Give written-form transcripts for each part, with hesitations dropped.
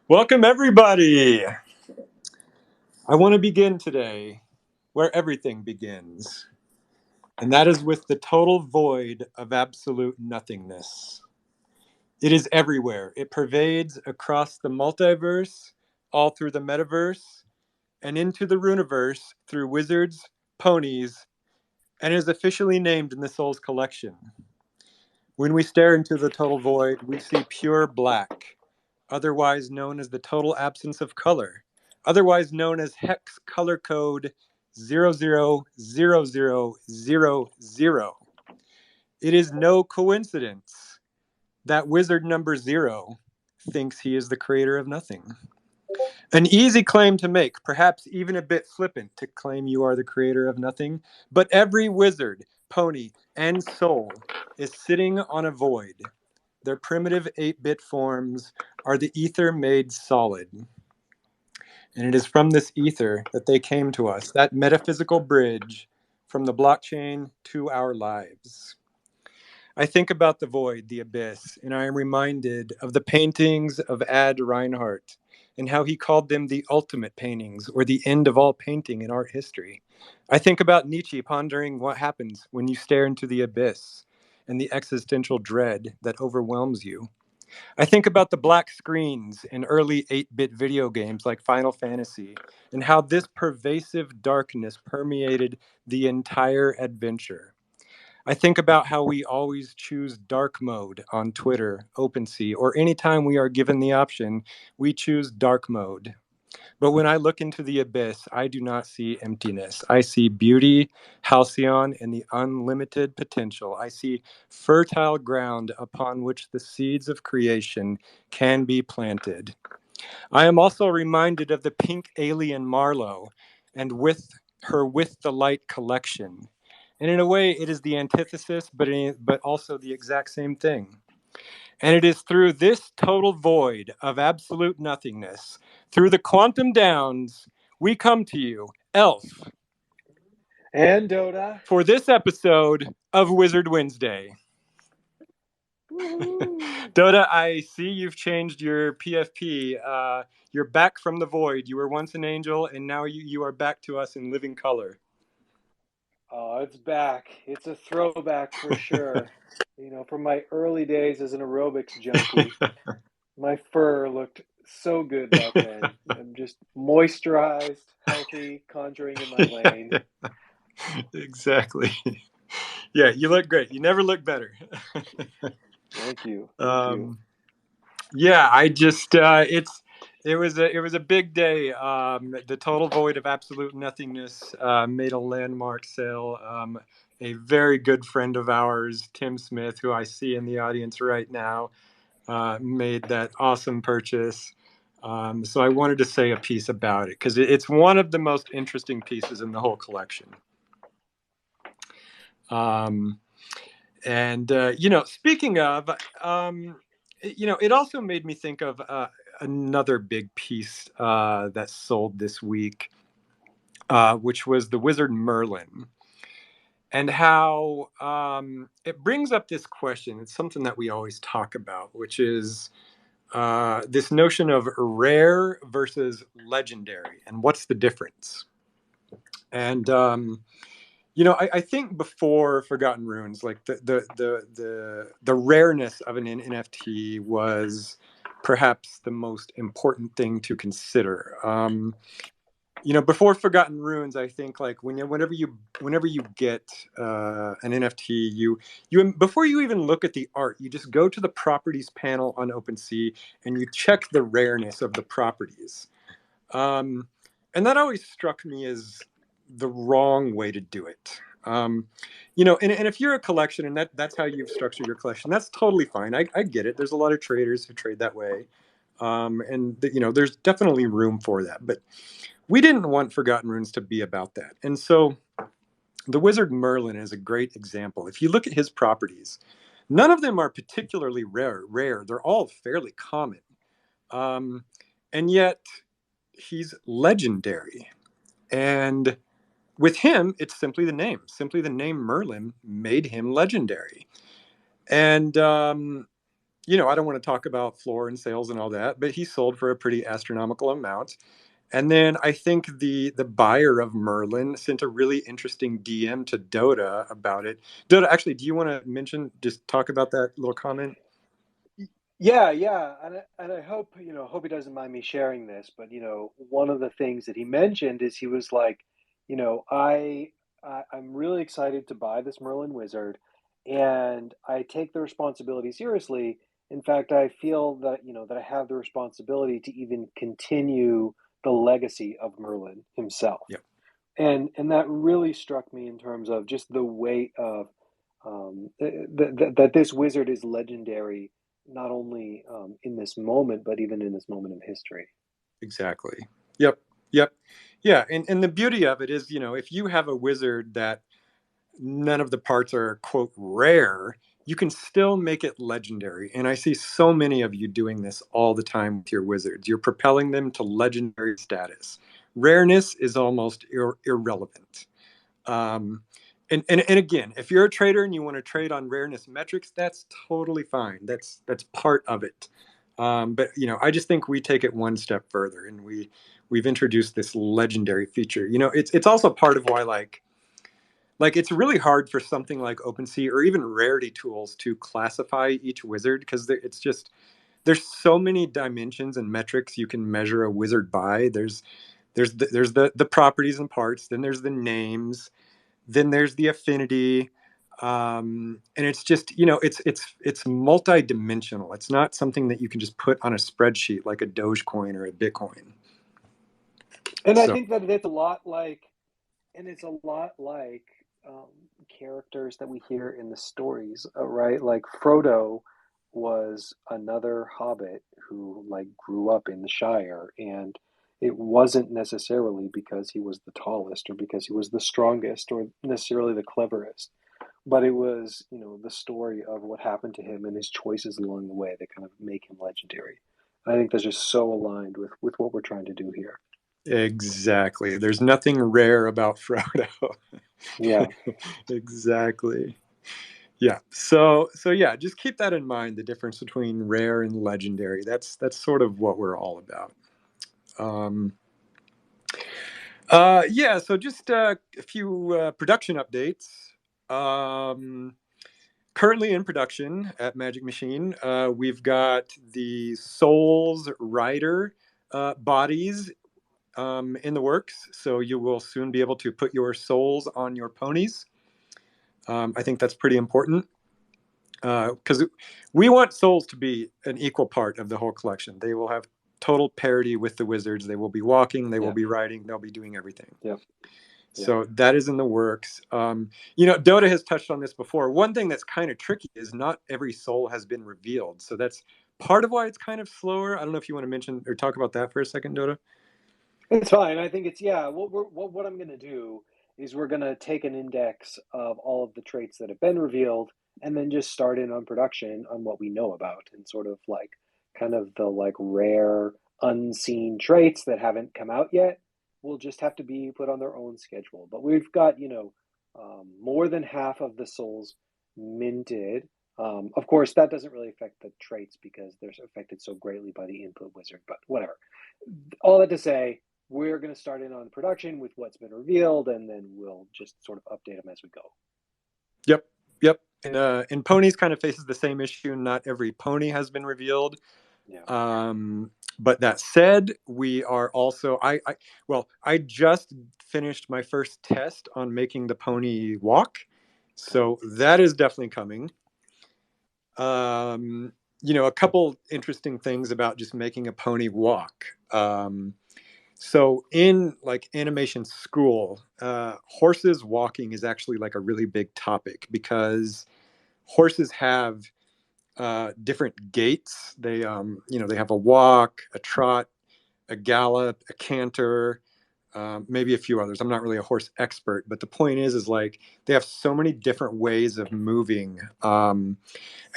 Welcome, everybody. I want to begin today where everything begins, and that is with the total void of absolute nothingness. It is everywhere. It pervades across the multiverse, all through the Metaverse, and into the Runiverse through wizards, ponies, and is officially named in the Soul's collection. When we stare into the total void, we see pure black, otherwise known as the total absence of color, otherwise known as hex color code 000000. It is no coincidence that wizard number 0 thinks he is the creator of nothing. An easy claim to make, perhaps even a bit flippant to claim you are the creator of nothing, but every wizard, pony, and soul is sitting on a void. Their primitive 8-bit forms are the ether made solid. And it is from this ether that they came to us, that metaphysical bridge from the blockchain to our lives. I think about the void, the abyss, and I am reminded of the paintings of Ad Reinhardt and how he called them the ultimate paintings or the end of all painting in art history. I think about Nietzsche pondering what happens when you stare into the abyss and the existential dread that overwhelms you. I think about the black screens in early 8-bit video games like Final Fantasy and how this pervasive darkness permeated the entire adventure. I think about how we always choose dark mode on Twitter, OpenSea, or anytime we are given the option, we choose dark mode. But when I look into the abyss, I do not see emptiness. I see beauty, halcyon, and the unlimited potential. I see fertile ground upon which the seeds of creation can be planted. I am also reminded of the pink alien Marlowe and with her With the Light collection. And in a way, it is the antithesis, but also the exact same thing. And it is through this total void of absolute nothingness, through the quantum downs, we come to you, Elf, and Dotta, for this episode of Wizard Wednesday. Woo-hoo. Dotta, I see you've changed your PFP. You're back from the void. You were once an angel, and now you are back to us in living color. Oh, it's back. It's a throwback for sure. From my early days as an aerobics junkie, my fur looked so good back then. I'm just moisturized, healthy, conjuring in my lane. Exactly. Yeah, you look great. You never look better. Thank you. Thank you. Yeah, I just it was a big day. The total void of absolute nothingness made a landmark sale. A very good friend of ours, Tim Smith, who I see in the audience right now, made that awesome purchase. So I wanted to say a piece about it because it's one of the most interesting pieces in the whole collection. Um, and speaking of, it also made me think of another big piece that sold this week, which was the Wizard Merlin, and how it brings up this question. It's something that we always talk about, which is this notion of rare versus legendary, and what's the difference? And I think before Forgotten Runes, like the rareness of an NFT was perhaps the most important thing to consider. Before Forgotten Runes, I think like whenever you get an NFT, you before you even look at the art, you just go to the properties panel on OpenSea and you check the rareness of the properties. Um, and that always struck me as the wrong way to do it. And if you're a collection and that's how you've structured your collection, that's totally fine. I get it. There's a lot of traders who trade that way. There's definitely room for that. But we didn't want Forgotten Runes to be about that. And so the Wizard Merlin is a great example. If you look at his properties, none of them are particularly rare. They're all fairly common. Um, and yet he's legendary. And with him, it's simply the name. Simply the name Merlin made him legendary. And you know, I don't want to talk about floor and sales and all that, but he sold for a pretty astronomical amount. And then I think the buyer of Merlin sent a really interesting DM to Dotta about it. Dotta, actually, do you want to mention, just talk about that little comment? Yeah, yeah, and I hope, hope he doesn't mind me sharing this, but one of the things that he mentioned is he was like, you know, I'm really excited to buy this Merlin Wizard, and I take the responsibility seriously. In fact, I feel that, that I have the responsibility to even continue the legacy of Merlin himself. Yeah, And that really struck me in terms of just the weight of that this wizard is legendary, not only in this moment, but even in this moment of history. exactly. Yep, yep. Yeah, and the beauty of it is, you know, if you have a wizard that none of the parts are quote rare, you can still make it legendary. And I see so many of you doing this all the time with your wizards. You're propelling them to legendary status. Rareness is almost irrelevant. Um, and again, if you're a trader and you want to trade on rareness metrics, that's totally fine. That's part of it. But you know, I just think we take it one step further, and we've introduced this legendary feature. You know, it's also part of why like it's really hard for something like OpenSea or even Rarity tools to classify each wizard because it's just there's so many dimensions and metrics you can measure a wizard by. There's the properties and parts, then there's the names, then there's the affinity, and it's just you know it's multi-dimensional. It's not something that you can just put on a spreadsheet like a Dogecoin or a Bitcoin. And I So think that it's a lot like, and it's a lot like um, characters that we hear in the stories, right? Like Frodo was another hobbit who like grew up in the Shire, and it wasn't necessarily because he was the tallest or because he was the strongest or necessarily the cleverest, but it was, the story of what happened to him and his choices along the way that kind of make him legendary. I think that's just so aligned with what we're trying to do here. exactly, there's nothing rare about Frodo. Yeah. Exactly. Yeah. So yeah, just keep that in mind, the difference between rare and legendary. That's sort of what we're all about. Um, yeah, so just a few production updates. Um, Currently in production at Magic Machine, we've got the Souls Rider bodies in the works. So you will soon be able to put your souls on your ponies. I think that's pretty important because we want souls to be an equal part of the whole collection. They will have total parity with the wizards. They will be walking, they will Yeah. be riding, they'll be doing everything. Yep. Yeah. So that is in the works. You know, Dotta has touched on this before. One thing that's kind of tricky is not every soul has been revealed. So that's part of why it's kind of slower. I don't know if you want to mention or talk about that for a second, Dotta. It's fine. I think it's, yeah. What I'm going to do is we're going to take an index of all of the traits that have been revealed, and then just start in on production on what we know about, and sort of like kind of the like rare unseen traits that haven't come out yet will just have to be put on their own schedule. But we've got, more than half of the souls minted. Of course, that doesn't really affect the traits because they're affected so greatly by the input wizard. But whatever. All that to say, we're going to start in on production with what's been revealed, and then we'll just sort of update them as we go. Yep. Yep. And Ponies kind of faces the same issue. Not every pony has been revealed. Yeah. But that said, we are also I just finished my first test on making the pony walk, Okay. so that is definitely coming. You know, a couple interesting things about just making a pony walk. So in like animation school, horses walking is actually like a really big topic because horses have different gaits. You know, they have a walk, a trot, a gallop, a canter, maybe a few others. I'm not really a horse expert, but the point is like they have so many different ways of moving. And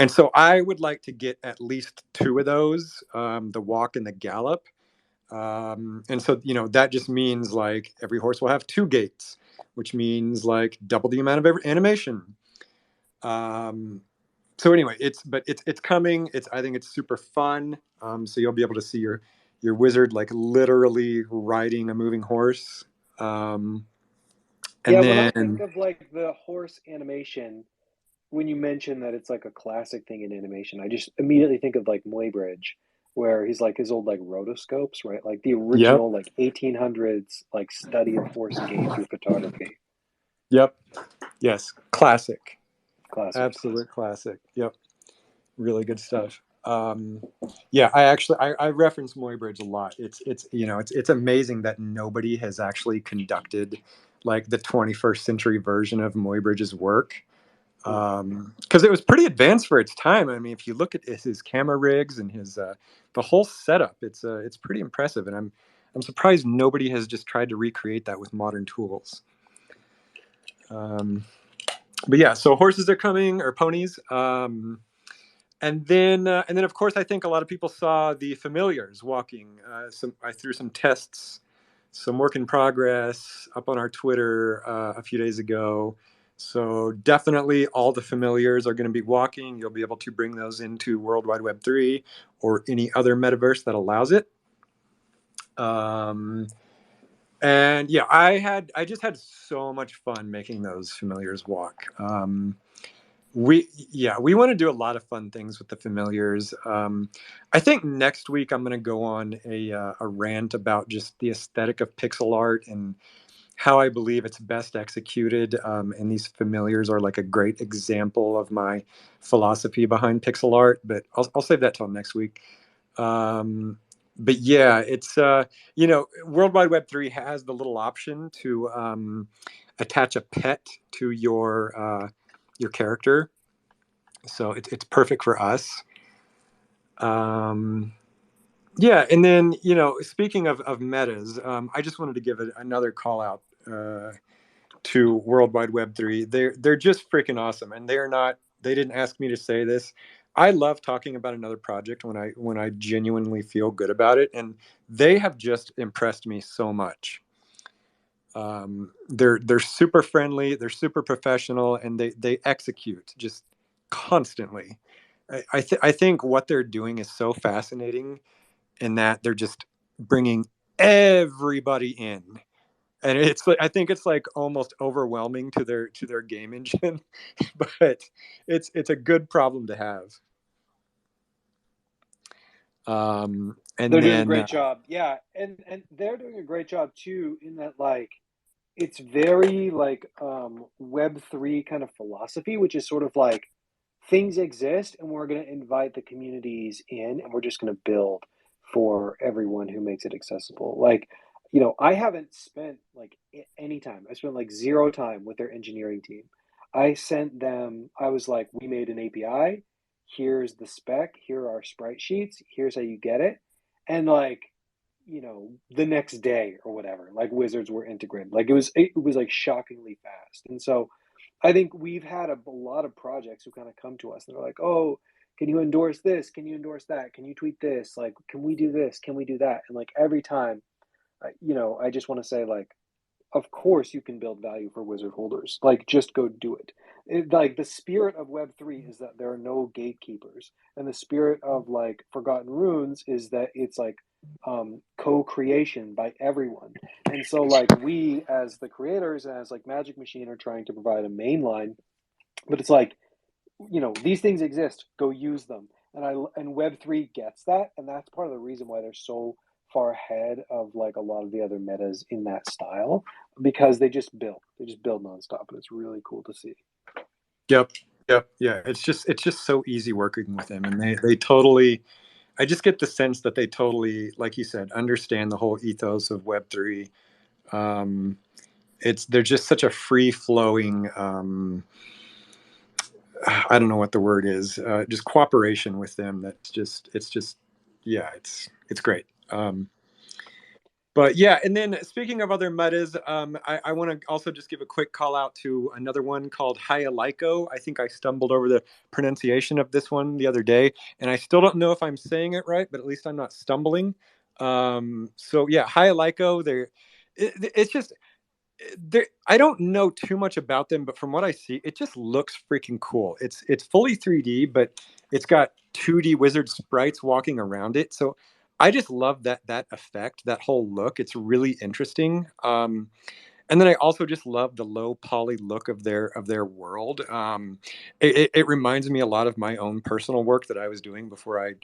so I would like to get at least two of those, the walk and the gallop. And so, you know, that just means like every horse will have two gaits, which means like double the amount of animation. Um, So anyway, it's coming. I think it's super fun. So you'll be able to see your wizard like literally riding a moving horse. Um, Yeah, and when I think then of like the horse animation, when you mention that it's like a classic thing in animation, I just immediately think of like Muybridge, where he's like his old like rotoscopes, right? Like the yep, original like 1800s like study of horse gait through photography. yep, yes, classic, Classic. absolute classic. Yep, really good stuff. Yeah, I reference Muybridge a lot. It's it's amazing that nobody has actually conducted like the 21st century version of Muybridge's work, Hmm. because it was pretty advanced for its time. I mean, if you look at his camera rigs and his the whole setup, it's pretty impressive, and I'm surprised nobody has just tried to recreate that with modern tools. Um, but yeah, so horses are coming, or ponies. And then of course I think a lot of people saw the familiars walking. I threw some tests, some work in progress up on our Twitter a few days ago. So definitely all the familiars are going to be walking. You'll be able to bring those into World Wide Web 3 or any other metaverse that allows it. Um, and yeah, I just had so much fun making those familiars walk. We want to do a lot of fun things with the familiars. I think next week I'm going to go on a rant about just the aesthetic of pixel art and how I believe it's best executed. And these familiars are like a great example of my philosophy behind pixel art. But I'll save that till next week. Um, but yeah, it's World Wide Web 3 has the little option to attach a pet to your character, so it's perfect for us. Um, yeah, and then speaking of metas, I just wanted to give another call out to World Wide Web 3. They're just freaking awesome, and they're not. They didn't ask me to say this. I love talking about another project when I genuinely feel good about it, and they have just impressed me so much. They're super friendly, they're super professional, and they execute just constantly. I think what they're doing is so fascinating in that they're just bringing everybody in, and it's like I think it's like almost overwhelming to their game engine, but it's a good problem to have. And They're doing a then great job. Yeah, and they're doing a great job too in that like it's very like Web3 kind of philosophy, which is sort of like things exist and we're going to invite the communities in and we're just going to build for everyone who makes it accessible. Like, I haven't spent like any time. I spent like zero time with their engineering team. I sent them, I was like, we made an API. Here's the spec. Here are our sprite sheets. Here's how you get it. And like, the next day or whatever, like wizards were integrated. Like it was like shockingly fast. And so I think we've had a lot of projects who kind of come to us and they're like, "Oh, can you endorse this? Can you endorse that? Can you tweet this? Like, can we do this? Can we do that?" And like every time, I just want to say like, of course you can build value for wizard holders. Like, just go do it. Like the spirit of Web3 is that there are no gatekeepers, and the spirit of like Forgotten Runes is that it's like co-creation by everyone. And so like we as the creators and as like Magic Machine are trying to provide a mainline, but it's like these things exist, go use them. And Web3 gets that, and that's part of the reason why they're so far ahead of like a lot of the other metas in that style, because they just build nonstop, and it's really cool to see. yep, yep, yeah. It's just so easy working with them, and they totally. I just get the sense that they totally, like you said, understand the whole ethos of Web 3. Um, they're just such a free flowing. I don't know what the word is. Just cooperation with them. That's just yeah, it's great. But yeah, and then speaking of other metas, I want to also just give a quick call out to another one called Hyalico. I think I stumbled over the pronunciation of this one the other day, and I still don't know if I'm saying it right, but at least I'm not stumbling. So yeah, Hyalico. It's just I don't know too much about them, but from what I see, it just looks freaking cool. It's fully 3D, but it's got 2D wizard sprites walking around it. So I just love that effect, that whole look. It's really interesting. And then I also just love the low poly look of their world. It reminds me a lot of my own personal work that I was doing before I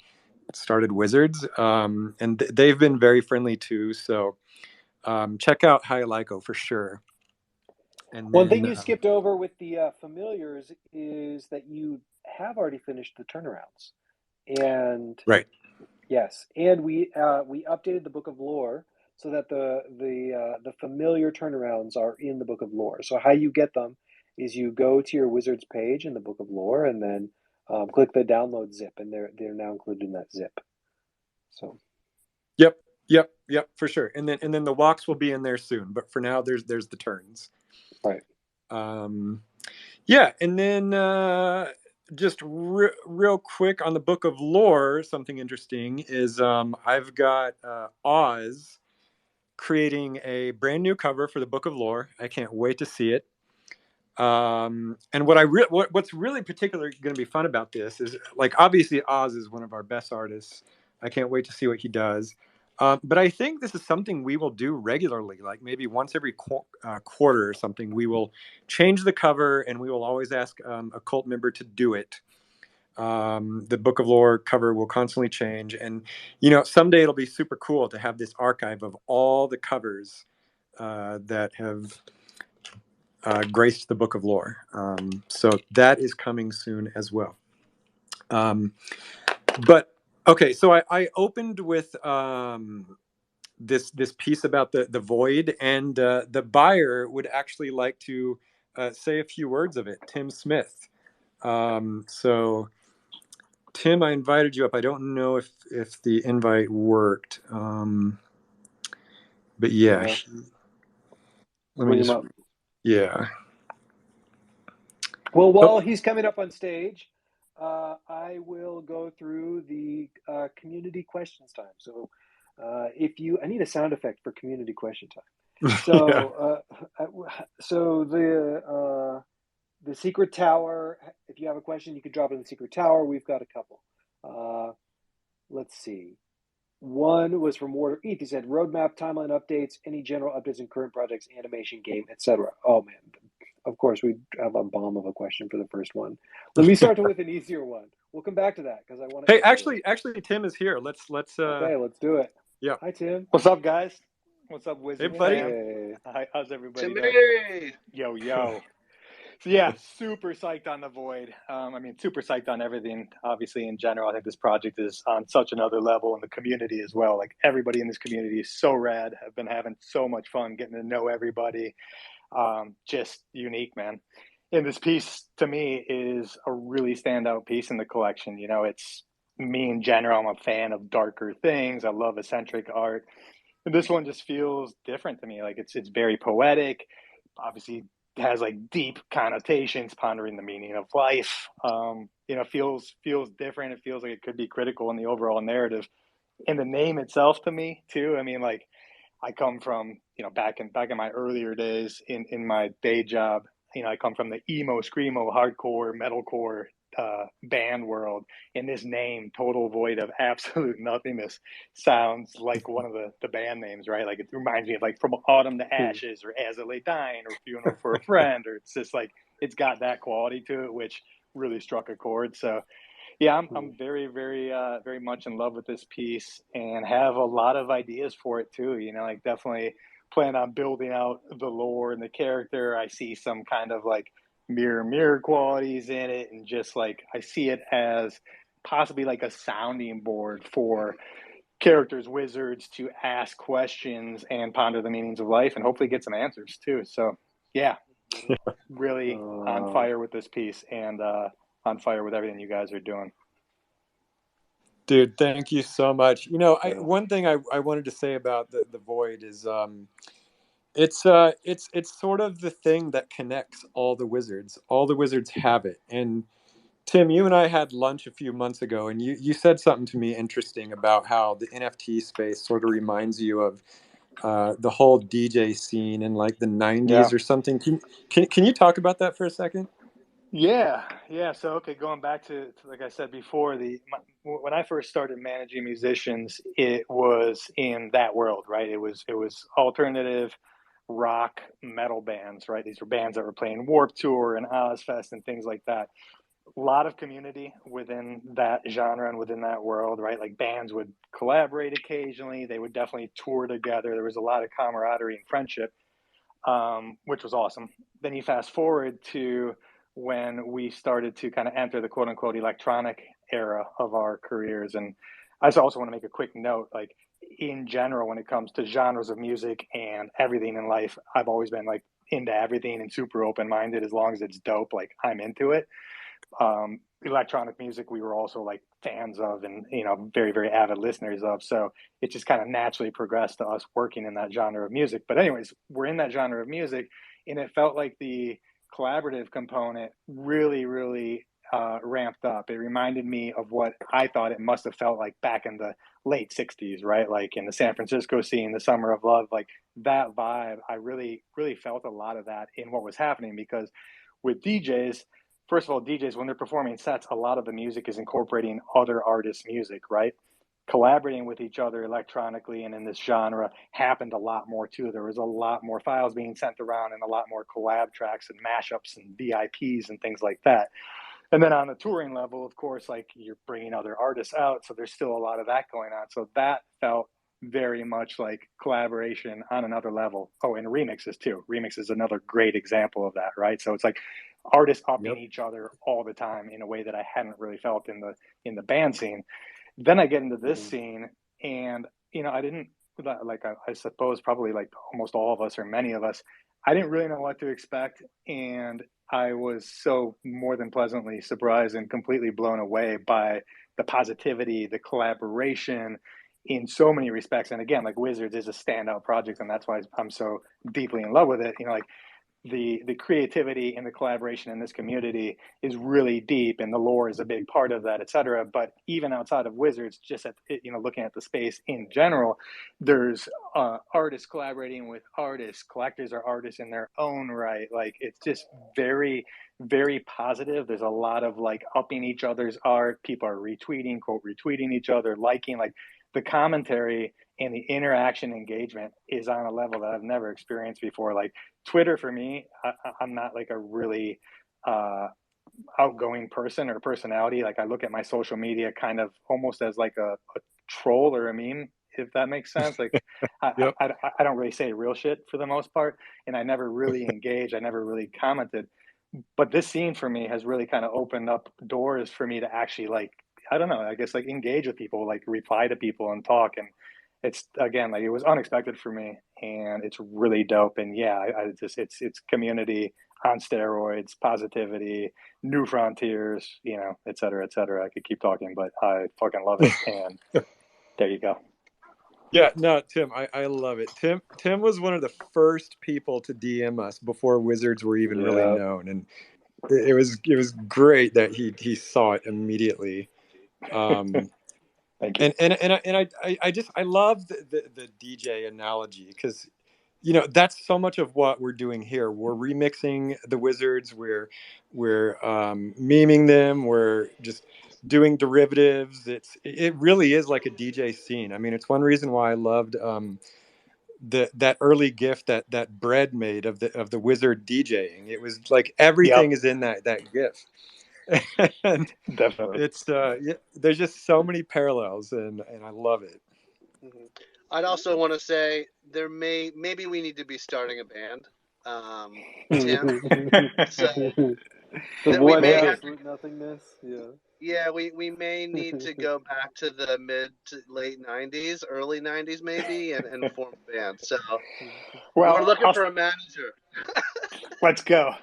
started Wizards, and they've been very friendly too. So check out Hyalico for sure. And One thing then you skipped over with the familiars is that you have already finished the turnarounds, and right. yes, and we updated the Book of Lore so that the familiar turnarounds are in the Book of Lore. So how you get them is you go to your Wizards page in the Book of Lore and then click the download zip, and they're now included in that zip. So. Yep, for sure. And then the walks will be in there soon. But for now, there's the turns. Right. Yeah, and then just real quick on the Book of Lore, something interesting is I've got Ozzz creating a brand new cover for the Book of Lore. I can't wait to see it. And what's really particularly going to be fun about this is, like, obviously Ozzz is one of our best artists. I can't wait to see what he does. But I think this is something we will do regularly, like maybe once every quarter or something. We will change the cover, and we will always ask a cult member to do it. The Book of Lore cover will constantly change, and someday it'll be super cool to have this archive of all the covers that have graced the Book of Lore. So that is coming soon as well. But okay, so I opened with this piece about the void, and the buyer would actually like to say a few words of it. Tim Smith. So Tim, I invited you up. I don't know if the invite worked, but yeah. Let me Bring him just up. yeah. Well, while he's coming up on stage, I will go through the community questions time. So I need a sound effect for community question time. So Yeah. so the secret tower. If you have a question, you can drop it in the secret tower. We've got a couple. Let's see. One was from Warder ETH. He said, roadmap, timeline updates, any general updates in current projects, animation, game, etc. Oh, man. Of course, we have a bomb of a question for the first one. Let me start with an easier one. We'll come back to that because I want to. Hey, actually, Tim is here. Let's. Okay, let's do it. Yeah. Hi, Tim. What's up, guys? What's up, Wizard Hey, buddy. fam? Hey. Hi, how's everybody Timmy! doing? Yo. So yeah, super psyched on the Void. Super psyched on everything. Obviously, in general, I think this project is on such another level, and the community as well. Like, everybody in this community is so rad. I've been having so much fun getting to know everybody. Just unique, man. And this piece to me is a really standout piece in the collection. It's me in general. I'm a fan of darker things. I love eccentric art. And this one just feels different to me. Like, it's very poetic. Obviously, has like deep connotations, pondering the meaning of life. Feels different. It feels like it could be critical in the overall narrative. And the name itself to me too. Like, I come from back in my earlier days in my day job. I come from the emo, screamo, hardcore, metalcore band world, and this name, Total Void of Absolute Nothingness, sounds like one of the band names, right? Like, it reminds me of like From Autumn to Ashes, or As I Lay Dying, or Funeral for a Friend, or it's just like, it's got that quality to it, which really struck a chord. So yeah, I'm very, very, very much in love with this piece, and have a lot of ideas for it too. Like, definitely plan on building out the lore and the character. I see some kind of like mirror qualities in it, and just like, I see it as possibly like a sounding board for characters, wizards, to ask questions and ponder the meanings of life, and hopefully get some answers too. So yeah, really on fire with this piece, and on fire with everything you guys are doing. Dude, thank you so much. One thing I wanted to say about the Void is it's sort of the thing that connects all the wizards. All the wizards have it. And Tim, you and I had lunch a few months ago, and you said something to me interesting about how the NFT space sort of reminds you of the whole DJ scene in like the 90s Yeah. or something. Can you talk about that for a second? Yeah. So, okay, going back to like I said before, when I first started managing musicians, it was in that world, right? It was alternative rock metal bands, right? These were bands that were playing Warped Tour and Ozzfest and things like that. A lot of community within that genre and within that world, right? Like bands would collaborate occasionally. They would definitely tour together. There was a lot of camaraderie and friendship, which was awesome. Then you fast forward to when we started to kind of enter the quote unquote electronic era of our careers. And I just also want to make a quick note, like in general, when it comes to genres of music and everything in life, I've always been like into everything and super open-minded. As long as it's dope, like I'm into it. Electronic music we were also like fans of, and very, very avid listeners of, so it just kind of naturally progressed to us working in that genre of music. But anyways, we're in that genre of music, and it felt like the collaborative component really, really ramped up. It reminded me of what I thought it must have felt like back in the late 60s, right? Like in the San Francisco scene, the Summer of Love, like that vibe. I really, really felt a lot of that in what was happening, because with DJs, first of all, DJs, when they're performing sets, a lot of the music is incorporating other artists' music, right? Collaborating with each other electronically and in this genre happened a lot more too. There was a lot more files being sent around and a lot more collab tracks and mashups and VIPs and things like that. And then on the touring level, of course, like you're bringing other artists out, so there's still a lot of that going on. So that felt very much like collaboration on another level. Oh, and remixes too. Remix is another great example of that, right? So it's like artists upping each other all the time in a way that I hadn't really felt in the band scene. Then I get into this scene, and I didn't, like I suppose probably like almost all of us or many of us, I didn't really know what to expect, and I was so more than pleasantly surprised and completely blown away by the positivity, the collaboration in so many respects. And again, like Wizards is a standout project, and that's why I'm so deeply in love with it. Like the creativity and the collaboration in this community is really deep, and the lore is a big part of that, et cetera. But even outside of Wizards, just looking at the space in general, there's artists collaborating with artists. Collectors are artists in their own right. Like it's just very, very positive. There's a lot of like upping each other's art. People are retweeting, quote retweeting each other, liking, like the commentary and the interaction engagement is on a level that I've never experienced before. Like Twitter for me, I'm not like a really outgoing person or personality. Like I look at my social media kind of almost as like a troll or a meme, if that makes sense. Like Yep. I don't really say real shit for the most part, and I never really engaged. I never really commented. But this scene for me has really kind of opened up doors for me to actually like, I don't know, I guess like engage with people, like reply to people and talk. And it's, again, like it was unexpected for me, and it's really dope. And yeah, I just, it's community on steroids, positivity, new frontiers, et cetera, et cetera. I could keep talking, but I fucking love it. And there you go. Yeah, no, Tim, I love it. Tim was one of the first people to DM us before Wizards were even really known, and it was great that he saw it immediately. Thank you. And I love the DJ analogy, because that's so much of what we're doing here. We're remixing the Wizards. We're memeing them. We're just doing derivatives. It really is like a DJ scene. I mean, it's one reason why I loved that early GIF that Bread made of the Wizard DJing. It was like everything is in that GIF. And Definitely, it's there's just so many parallels, and I love it. I'd also want to say maybe we need to be starting a band, Tim. So The we one may and have to, absolute nothingness. Yeah. yeah, we may need to go back to the mid to late 90s, early 90s maybe, and form a band. So well, we're looking for a manager. Let's go.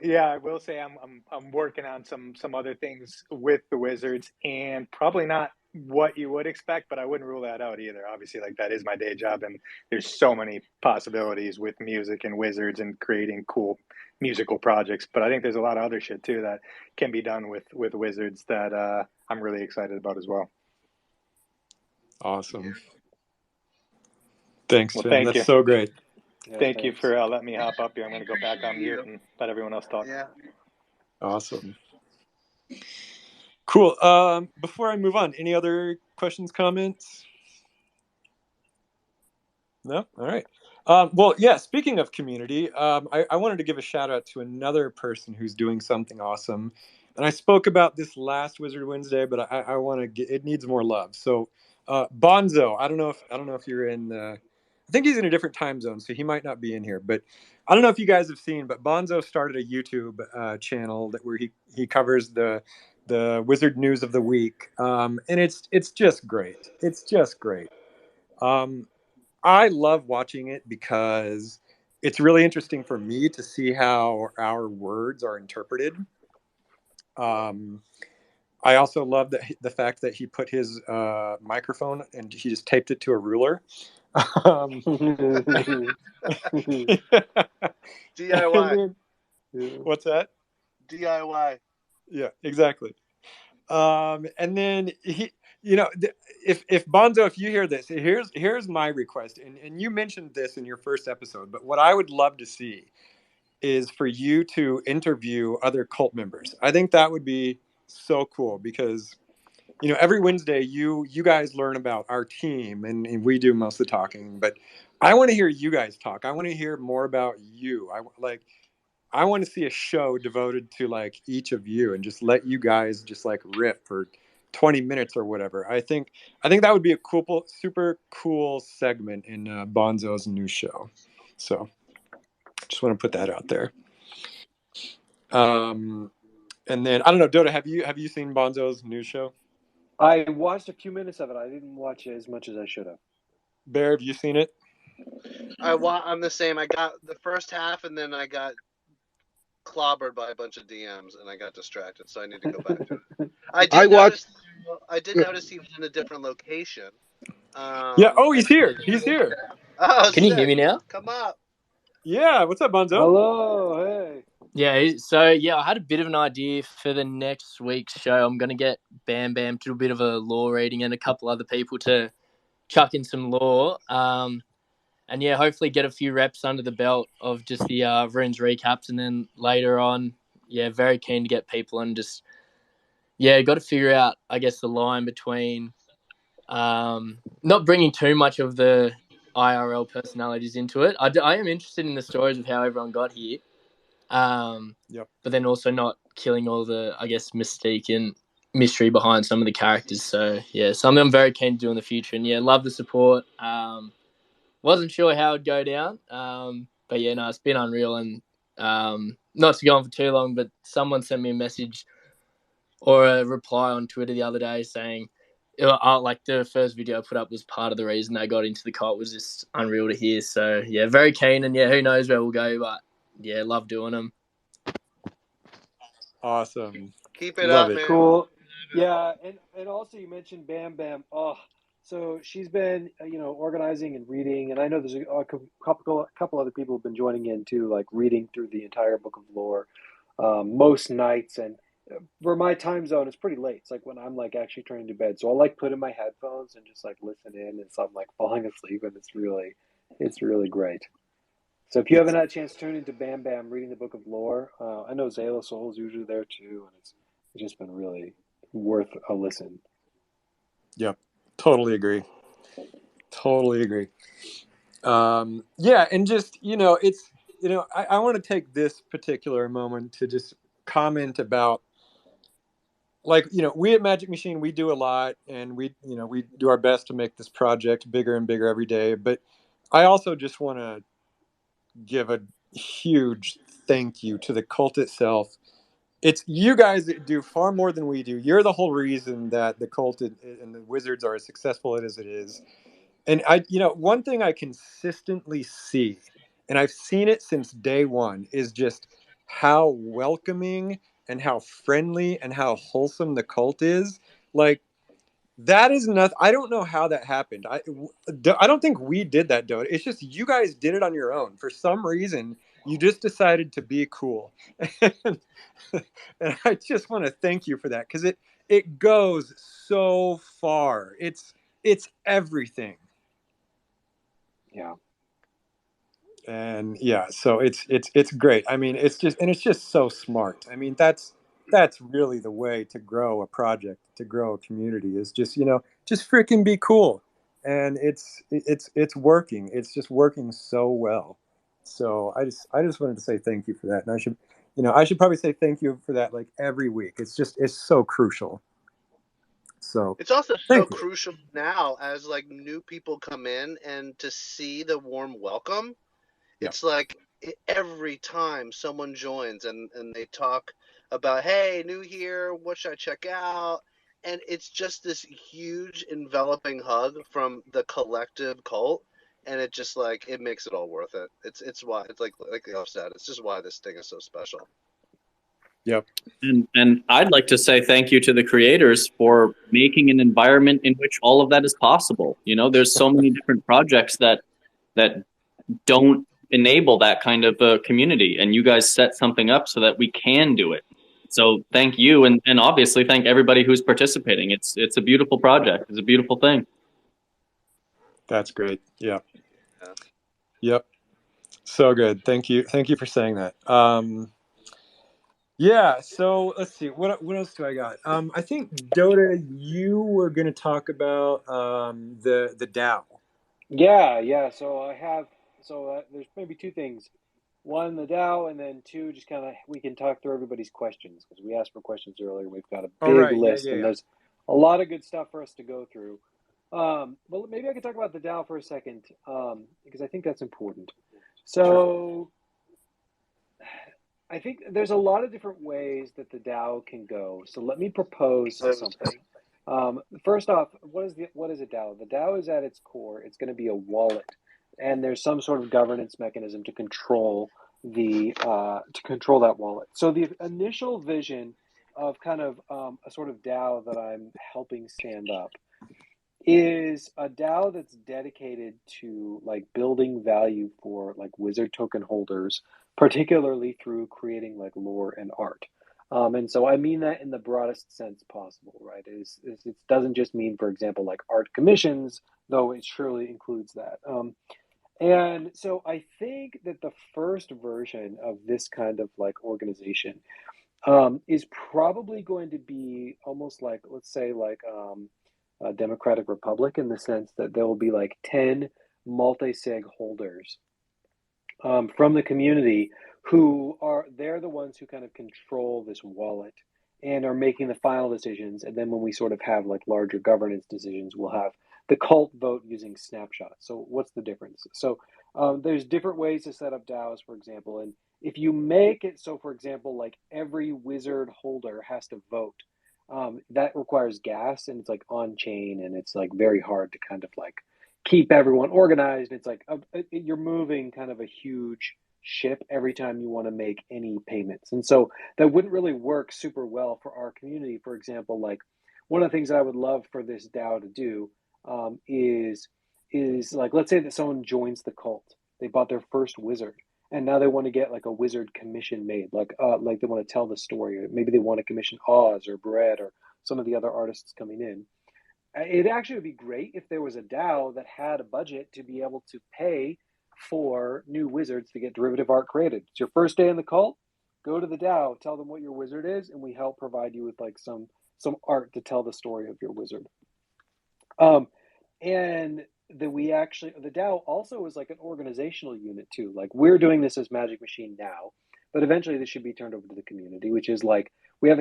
Yeah, I will say I'm working on some other things with the Wizards, and probably not what you would expect, but I wouldn't rule that out either. Obviously, like that is my day job, and there's so many possibilities with music and Wizards and creating cool musical projects. But I think there's a lot of other shit too that can be done with Wizards that I'm really excited about as well. Awesome. Thanks, Well, Tim. thank That's you. so great. Yeah, Thank you thanks. for letting me hop up here. I'm going to go back on mute and let everyone else talk. Yeah. Awesome. Cool. Before I move on, any other questions, comments? No? All right. Well, yeah, speaking of community, I wanted to give a shout out to another person who's doing something awesome. And I spoke about this last Wizard Wednesday, but I want to get, it needs more love. So Bonzo, I don't know if you're in I think he's in a different time zone, so he might not be in here. But I don't know if you guys have seen, but Bonzo started a YouTube channel where he covers the Wizard news of the week, and it's just great. It's just great. I love watching it because it's really interesting for me to see how our words are interpreted. I also love the fact that he put his microphone and he just taped it to a ruler. DIY. What's that? DIY. Yeah, exactly. And then if Bonzo, if you hear this, here's my request, and you mentioned this in your first episode, but what I would love to see is for you to interview other cult members. I think that would be so cool because every Wednesday you guys learn about our team and we do most of the talking, but I want to hear you guys talk. I want to hear more about you. I want to see a show devoted to like each of you and just let you guys just like rip for 20 minutes or whatever. I think that would be a super cool segment in Bonzo's new show. So just want to put that out there. And then I don't know, Dotta, have you seen Bonzo's new show? I watched a few minutes of it. I didn't watch it as much as I should have. Bear, have you seen it? I'm the same. I got the first half and then I got clobbered by a bunch of DMs and I got distracted, so I need to go back to it. I did notice he was in a different location. Yeah. Oh, he's here. He's here. Oh, Can you hear me now? Come up. Yeah. What's up, Bonzo? Hello. Hey. Yeah, so I had a bit of an idea for the next week's show. I'm going to get Bam Bam to do a bit of a lore reading and a couple other people to chuck in some lore. And yeah, hopefully get a few reps under the belt of just the runes recaps. And then later on, yeah, very keen to get people and just, yeah, got to figure out, I guess, the line between not bringing too much of the IRL personalities into it. I am interested in the stories of how everyone got here. Yep. But then also not killing all the, I guess, mystique and mystery behind some of the characters. So yeah, something I'm very keen to do in the future. And yeah, love the support. Wasn't sure how it'd go down. But yeah, no, it's been unreal. And not to go on for too long, but someone sent me a message or a reply on Twitter the other day saying, like the first video I put up was part of the reason they got into the cult. Was just unreal to hear. So yeah, very keen. And yeah, who knows where we'll go, but yeah, love doing them. Awesome. Keep it Love up, it. man. Cool. Yeah, and also you mentioned Bam Bam. Oh, so she's been organizing and reading, and I know there's a couple other people have been joining in too, like reading through the entire book of lore most nights. And for my time zone, it's pretty late. It's like when I'm like actually turning to bed, so I'll like put in my headphones and just like listen in, and so I'm like falling asleep, and it's really great. So if you haven't had a chance to turn into Bam Bam reading the Book of Lore, I know Zayla Soul's usually there too, and it's just been really worth a listen. Yep. Totally agree. Yeah, and just it's I want to take this particular moment to just comment about like we at Magic Machine, we do a lot, and we do our best to make this project bigger and bigger every day, but I also just want to give a huge thank you to the cult itself. It's you guys that do far more than we do. You're the whole reason that the cult and the wizards are as successful as it is. And one thing I consistently see, and I've seen it since day one, is just how welcoming and how friendly and how wholesome the cult is. Like, that is nothing. I don't know how that happened. I don't think we did that, Doda. It's just you guys did it on your own. For some reason, you just decided to be cool. and, and I just want to thank you for that, because it goes so far. It's everything. Yeah. And yeah, so it's great. I mean, it's just so smart. I mean, that's really the way to grow a project, to grow a community, is just, just freaking be cool. And it's working. It's just working so well. So I just wanted to say thank you for that. And I should probably say thank you for that like every week. It's so crucial. So It's also so thank you. crucial now as like new people come in and to see the warm welcome. Yeah. It's like every time someone joins and they talk about, hey, new here, what should I check out? And it's just this huge enveloping hug from the collective cult. And it just like, it makes it all worth it. It's why, it's like the Ozzz said, it's just why this thing is so special. Yep. And I'd like to say thank you to the creators for making an environment in which all of that is possible. There's so many different projects that don't enable that kind of community, and you guys set something up so that we can do it. So thank you, and obviously thank everybody who's participating. It's a beautiful project. It's a beautiful thing. That's great. Yeah. Yeah. Yep. So good. Thank you for saying that. Yeah, so let's see. What else do I got? I think Dotta, you were going to talk about the DAO. Yeah. So there's maybe two things. One, the DAO, and then two, just kind of we can talk through everybody's questions, because we asked for questions earlier. We've got a big list, and there's a lot of good stuff for us to go through. Well, maybe I could talk about the DAO for a second, because I think that's important. So I think there's a lot of different ways that the DAO can go. So let me propose something. First off, what is a DAO? The DAO is at its core, it's going to be a wallet, and there's some sort of governance mechanism to control that wallet. So the initial vision of kind of a sort of DAO that I'm helping stand up is a DAO that's dedicated to like building value for like wizard token holders, particularly through creating like lore and art. And so I mean that in the broadest sense possible, right? It doesn't just mean, for example, like art commissions, though it surely includes that. And so I think that the first version of this kind of like organization is probably going to be almost like, let's say, like a democratic republic, in the sense that there will be like 10 multi-sig holders from the community they're the ones who kind of control this wallet and are making the final decisions. And then when we sort of have like larger governance decisions, we'll have the cult vote using snapshots. So what's the difference? So there's different ways to set up DAOs, for example. And if you make it so, for example, like every wizard holder has to vote, that requires gas, and it's like on chain, and it's like very hard to kind of like keep everyone organized. It's like you're moving kind of a huge ship every time you want to make any payments. And so that wouldn't really work super well for our community. For example, like one of the things that I would love for this DAO to do is like, let's say that someone joins the cult, they bought their first wizard, and now they want to get like a wizard commission made, like they want to tell the story, or maybe they want to commission Ozzz or Bread or some of the other artists coming in. It actually would be great if there was a DAO that had a budget to be able to pay for new wizards to get derivative art created. It's your first day in the cult, go to the DAO, tell them what your wizard is, and we help provide you with like some art to tell the story of your wizard. And the DAO also is like an organizational unit too. Like, we're doing this as Magic Machine now, but eventually this should be turned over to the community, which is like, we have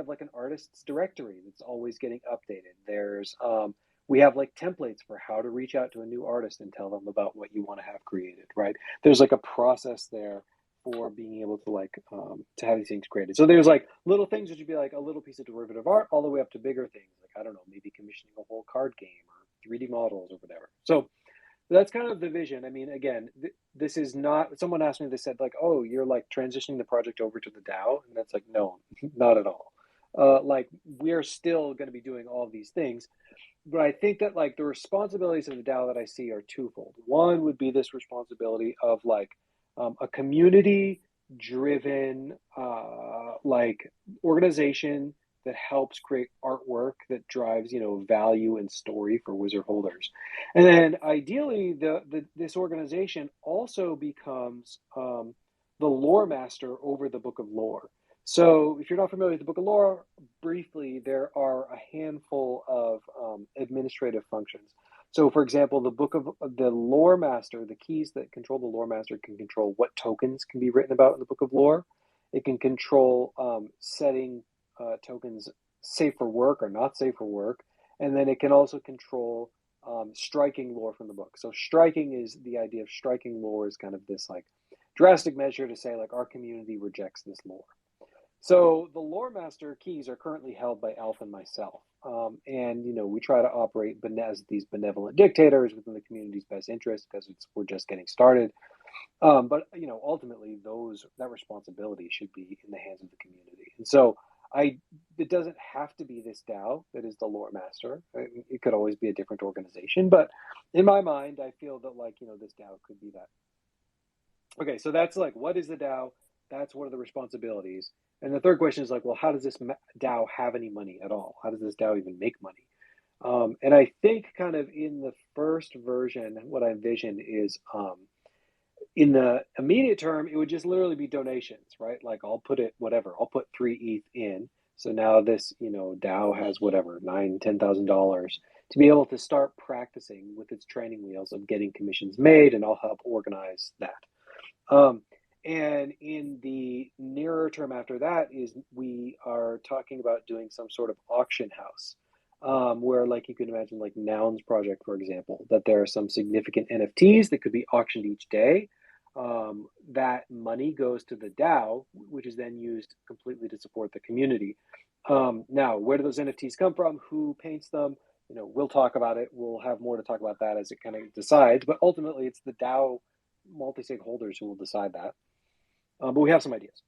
like an artist's directory that's always getting updated. There's we have like templates for how to reach out to a new artist and tell them about what you want to have created, right? There's like a process there for being able to like to have these things created. So there's like little things that would be like a little piece of derivative art, all the way up to bigger things, like, I don't know, maybe commissioning a whole card game or 3D models or whatever. So that's kind of the vision. I mean, again, this is not, someone asked me, they said like, oh, you're like transitioning the project over to the DAO. And that's like, no, not at all. Like, we're still going to be doing all of these things. But I think that like the responsibilities of the DAO that I see are twofold. One would be this responsibility of like a community driven like organization that helps create artwork that drives, value and story for wizard holders. And then ideally, this organization also becomes the lore master over the book of lore. So if you're not familiar with the book of lore, briefly, there are a handful of administrative functions. So for example, the lore master, the keys that control the lore master can control what tokens can be written about in the book of lore. It can control setting tokens safe for work or not safe for work. And then it can also control striking lore from the book. So striking is the idea of striking lore is kind of this like drastic measure to say like our community rejects this lore. So the lore master keys are currently held by Alf and myself. And, we try to operate as these benevolent dictators within the community's best interest because we're just getting started. But, ultimately that responsibility should be in the hands of the community. And so it doesn't have to be this DAO that is the lore master. It could always be a different organization. But in my mind, I feel that this DAO could be that. Okay, so that's like, what is the DAO? That's what are the responsibilities? And the third question is like, well, how does this DAO have any money at all? How does this DAO even make money? And I think kind of in the first version, what I envision is in the immediate term, it would just literally be donations, right? Like I'll put 3 ETH in. So now this, DAO has whatever, $9,000, $10,000 to be able to start practicing with its training wheels of getting commissions made, and I'll help organize that. And in the nearer term after that is we are talking about doing some sort of auction house where like you can imagine like Noun's project, for example, that there are some significant NFTs that could be auctioned each day. That money goes to the DAO, which is then used completely to support the community. Now, where do those NFTs come from? Who paints them? We'll talk about it. We'll have more to talk about that as it kind of decides. But ultimately, it's the DAO multi-stakeholders who will decide that. But we have some ideas.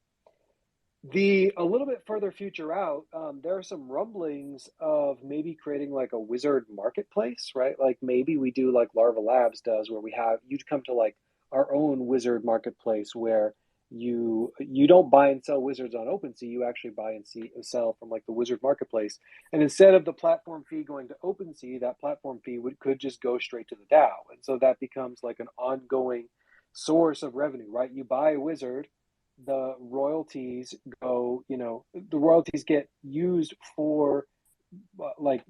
A little bit further future out, there are some rumblings of maybe creating like a wizard marketplace, right? Like maybe we do like Larva Labs does, where you come to like our own wizard marketplace where you don't buy and sell wizards on OpenSea, you actually buy and sell from like the wizard marketplace. And instead of the platform fee going to OpenSea, that platform fee could just go straight to the DAO. And so that becomes like an ongoing source of revenue, right? You buy a wizard, the royalties get used for like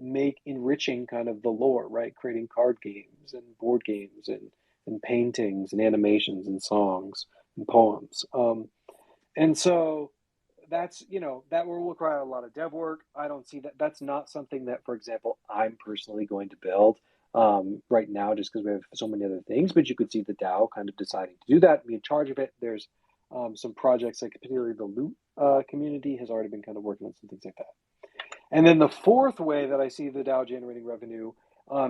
enriching kind of the lore, right? Creating card games and board games and paintings and animations and songs and poems. And so that's, that will require a lot of dev work. I don't see that. That's not something that, for example, I'm personally going to build right now, just because we have so many other things, but you could see the DAO kind of deciding to do that, be in charge of it. There's some projects, like particularly the loot community has already been kind of working on some things like that. And then the fourth way that I see the DAO generating revenue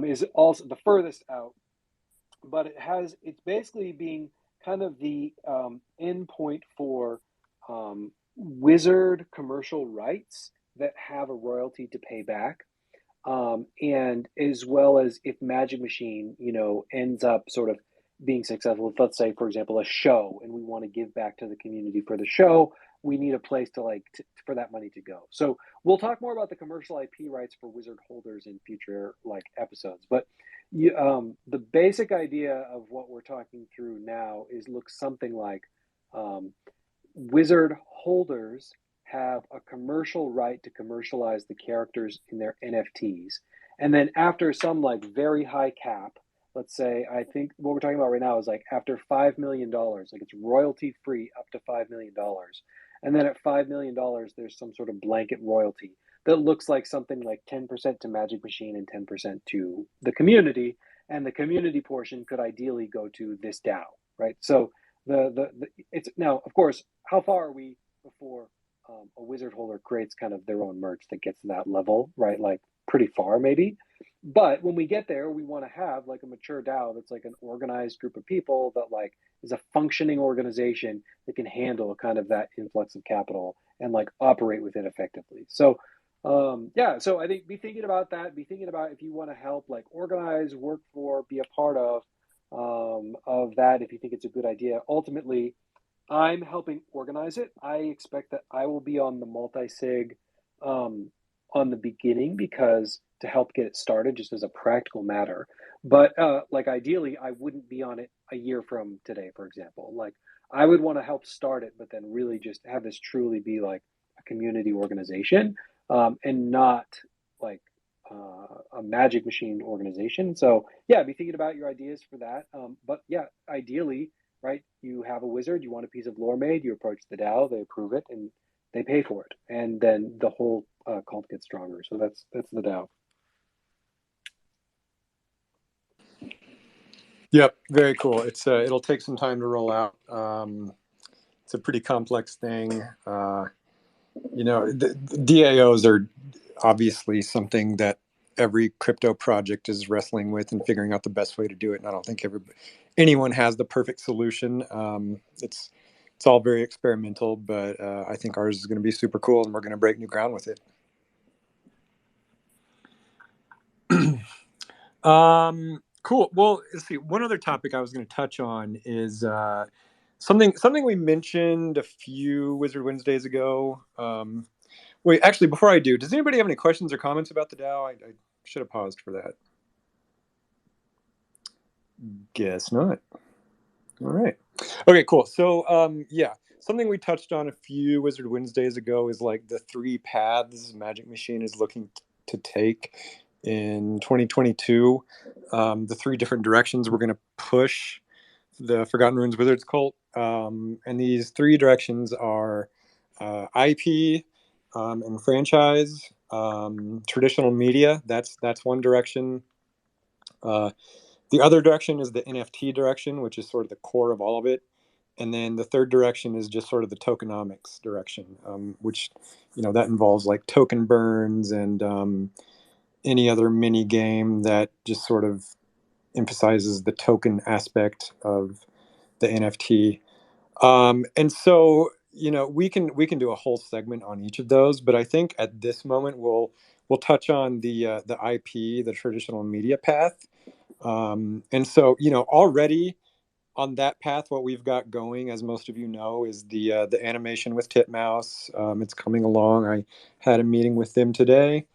is also the furthest out, but it's basically being kind of the endpoint for wizard commercial rights that have a royalty to pay back. And as well as if Magic Machine, ends up sort of being successful, let's say, for example, a show, and we want to give back to the community for the show, we need a place to for that money to go. So we'll talk more about the commercial IP rights for wizard holders in future episodes. But the basic idea of what we're talking through now looks something like wizard holders have a commercial right to commercialize the characters in their NFTs. And then after some very high cap, let's say, I think what we're talking about right now is after $5 million, it's royalty free up to $5 million. And then at $5 million, there's some sort of blanket royalty that looks like something like 10% to Magic Machine and 10% to the community. And the community portion could ideally go to this DAO, right? So it's now, of course, how far are we before a wizard holder creates kind of their own merch that gets to that level, right? Pretty far maybe. But when we get there, we want to have a mature DAO that's an organized group of people that is a functioning organization that can handle kind of that influx of capital and operate with it effectively. So so I think be thinking about that. Be thinking about if you want to help organize, work for, be a part of that, if you think it's a good idea. Ultimately, I'm helping organize it. I expect that I will be on the multi-sig on the beginning, because to help get it started, just as a practical matter. But like ideally, I wouldn't be on it a year from today, for example. Like I would want to help start it, but then really just have this truly be like a community organization, and not like a magic machine organization. So yeah, be thinking about your ideas for that. But yeah, ideally, right? You have a wizard, you want a piece of lore made, you approach the DAO, they approve it, and they pay for it, and then the whole cult gets stronger. So that's the DAO. Yep, very cool. It's it'll take some time to roll out. It's a pretty complex thing. You know, the DAOs are obviously something that every crypto project is wrestling with and figuring out the best way to do it. And I don't think anyone has the perfect solution. It's all very experimental, but I think ours is going to be super cool, and we're going to break new ground with it. Cool. Well, let's see. One other topic I was going to touch on is something we mentioned a few Wizard Wednesdays ago. Wait, actually, before I do, does anybody have any questions or comments about the DAO? I should have paused for that. Guess not. All right. Okay, cool. So, yeah, something we touched on a few Wizard Wednesdays ago is like the 3 paths Magic Machine is looking to take in 2022. The 3 different directions we're going to push the Forgotten Runes Wizards cult. And these 3 directions are IP and franchise, traditional media. That's one direction. The other direction is the NFT direction, which is sort of the core of all of it. And then the third direction is just sort of the tokenomics direction, which, you know, that involves like token burns and any other mini game that just sort of emphasizes the token aspect of the NFT. And so, you know, we can do a whole segment on each of those, but I think at this moment we'll touch on the IP, the traditional media path. And so, you know, already on that path, what we've got going, as most of you know, is the animation with Titmouse. It's coming along. I had a meeting with them today.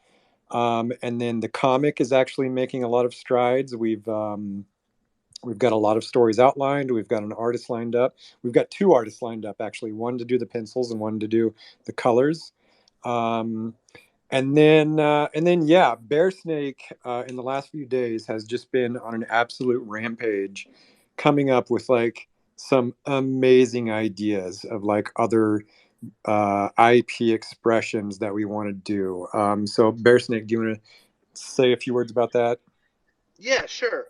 And then the comic is actually making a lot of strides. We've got a lot of stories outlined. We've got an artist lined up. We've got 2 artists lined up, actually, one to do the pencils and one to do the colors. And then, yeah, Bear Snake in the last few days has just been on an absolute rampage, coming up with like some amazing ideas of like other IP expressions that we want to do. So, Bear Snake, do you want to say a few words about that? Yeah, sure.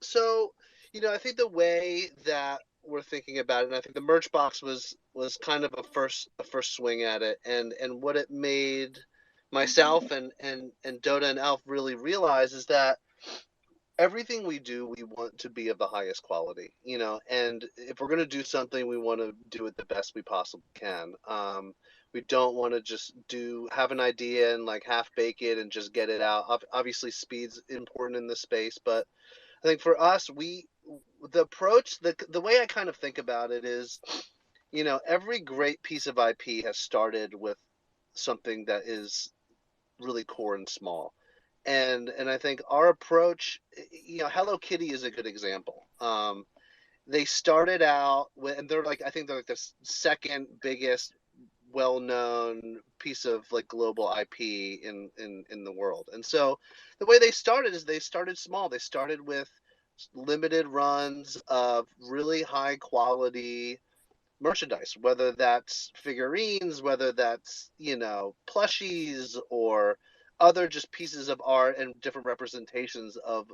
So, you know, I think the way that we're thinking about it, and I think the merch box was kind of a first swing at it, and what it made myself and Dotta and Elf really realize is that everything we do, we want to be of the highest quality, you know, and if we're going to do something, we want to do it the best we possibly can. We don't want to just have an idea and like half bake it and just get it out. Obviously, speed's important in this space, but I think for us, the approach, the way I kind of think about it is, you know, every great piece of IP has started with something that is really core and small. And I think our approach, you know, Hello Kitty is a good example. They started out with, and I think they're like the second biggest well-known piece of like global IP in the world. And so the way they started is they started small. They started with limited runs of really high quality merchandise, whether that's figurines, whether that's, you know, plushies or other just pieces of art and different representations of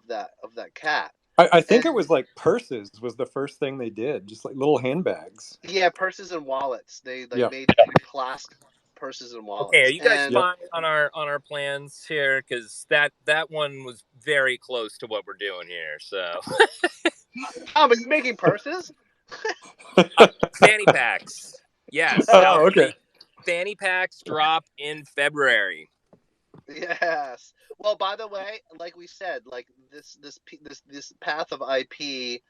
that cat. I think it was like purses was the first thing they did, just like little handbags. Yeah, purses and wallets. They like made clasp purses and wallets. Okay, are you guys fine on our plans here? Because that one was very close to what we're doing here. So, but you're making purses? Fanny packs. Yes. Oh, okay. Fanny packs drop in February. Yes. Well, by the way, like we said, like this path of IP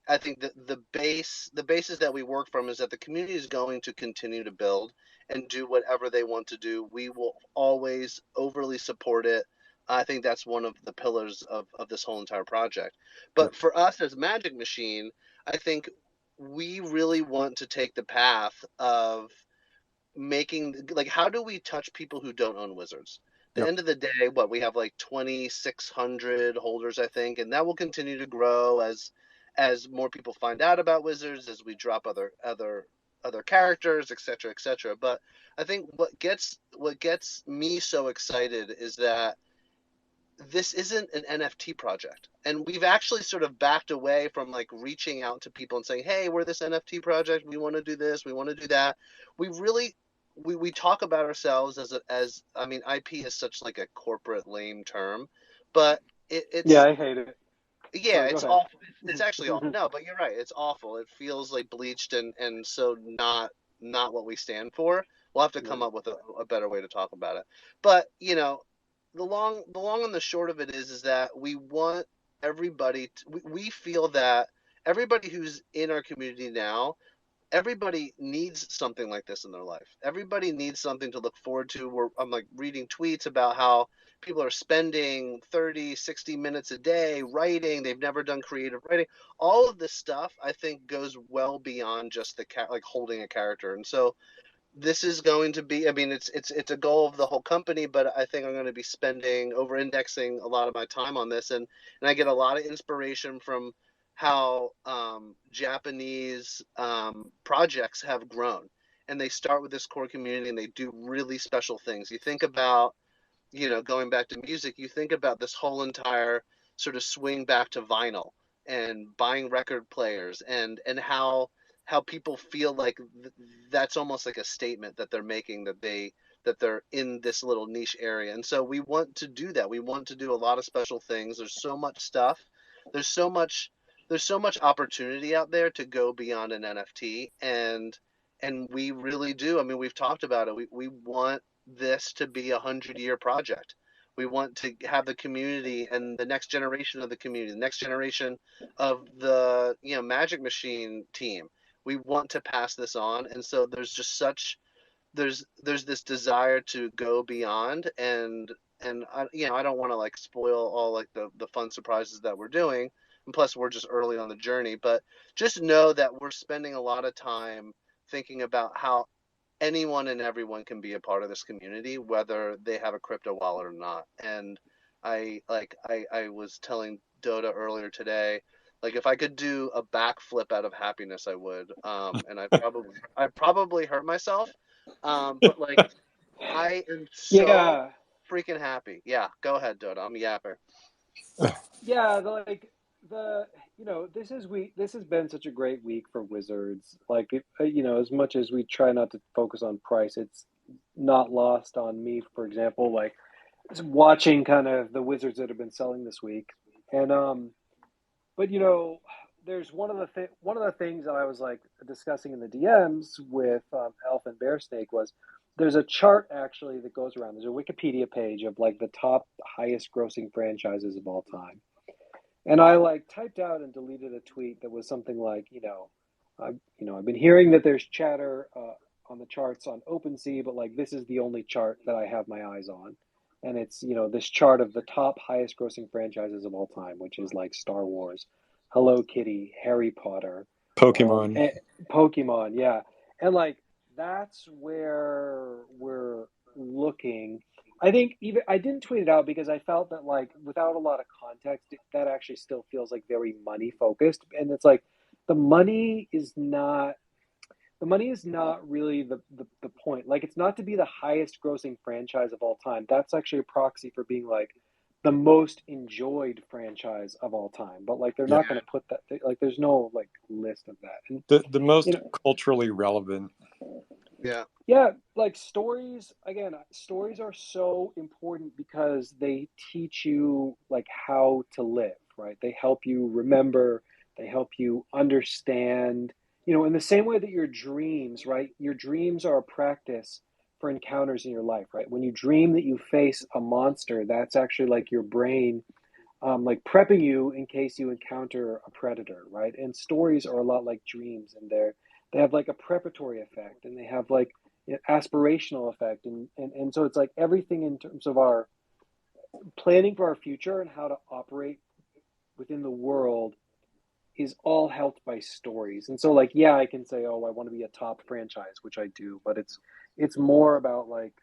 I think that the basis that we work from is that the community is going to continue to build and do whatever they want to do. We will always overly support it. I think that's one of the pillars of this whole entire project. But for us as Magic Machine, I think we really want to take the path of making, like, how do we touch people who don't own Wizards? At the end of the day, we have like 2,600 holders, I think, and that will continue to grow as more people find out about Wizards, as we drop other characters, etc., etc. But I think what gets me so excited is that this isn't an NFT project. And we've actually sort of backed away from like reaching out to people and saying, hey, we're this NFT project. We want to do this. We want to do that. We talk about ourselves as I mean, IP is such like a corporate lame term, but it's yeah, I hate it. Yeah, Sorry, it's awful. It's actually awful. No, but you're right. It's awful. It feels like bleached and so not what we stand for. We'll have to come up with a better way to talk about it. But, you know, the long and the short of it is that we want everybody we feel that everybody who's in our community now, everybody needs something like this in their life. Everybody needs something to look forward to. I'm like reading tweets about how people are spending 30, 60 minutes a day writing. They've never done creative writing. All of this stuff, I think, goes well beyond just like holding a character. And so this is going to be, I mean, it's a goal of the whole company, but I think I'm going to be spending over indexing a lot of my time on this. And I get a lot of inspiration from how Japanese projects have grown, and they start with this core community and they do really special things. You think about, you know, going back to music, you think about this whole entire sort of swing back to vinyl and buying record players and how people feel like that's almost like a statement that they're making, that they're in this little niche area. And so we want to do that. We want to do a lot of special things. There's so much stuff. There's so much opportunity out there to go beyond an NFT, and we really do. I mean, we've talked about it. We want this to be 100-year project. We want to have the community and the next generation of the community, the next generation of the, you know, Magic Machine team. We want to pass this on, and so there's just there's this desire to go beyond, and I, you know, I don't want to like spoil all like the fun surprises that we're doing, and plus we're just early on the journey, but just know that we're spending a lot of time thinking about how anyone and everyone can be a part of this community, whether they have a crypto wallet or not. And I was telling Dotta earlier today, like if I could do a backflip out of happiness, I would. And I probably hurt myself. But like I am so freaking happy. Yeah, go ahead, Dotta. I'm a yapper. Yeah, you know, this has been such a great week for Wizards. Like, you know, as much as we try not to focus on price, it's not lost on me, for example, like watching kind of the Wizards that have been selling this week. And but you know, there's one of the things that I was like discussing in the DMs with Elf and Bear Snake was there's a chart actually that goes around. There's a Wikipedia page of like the top highest grossing franchises of all time. And I like typed out and deleted a tweet that was something like, I've been hearing that there's chatter on the charts on OpenSea, but like this is the only chart that I have my eyes on. And it's, you know, this chart of the top highest grossing franchises of all time, which is like Star Wars, Hello Kitty, Harry Potter, Pokemon. Pokemon, yeah. And like that's where we're looking. I think even I didn't tweet it out because I felt that like without a lot of context, that actually still feels like very money focused. And it's like the money is not really the point. Like it's not to be the highest grossing franchise of all time. That's actually a proxy for being like the most enjoyed franchise of all time. But like they're not going to put that, like there's no like list of that. And, the most culturally relevant. Yeah, like stories are so important because they teach you like how to live, right? They help you remember, they help you understand, you know, in the same way that your dreams, right? Your dreams are a practice for encounters in your life, right? When you dream that you face a monster, that's actually like your brain like prepping you in case you encounter a predator, right? And stories are a lot like dreams, and they have like a preparatory effect, and they have like an aspirational effect, and so it's like everything in terms of our planning for our future and how to operate within the world is all helped by stories. And so like, yeah, I can say, oh, I want to be a top franchise, which I do, but it's more about like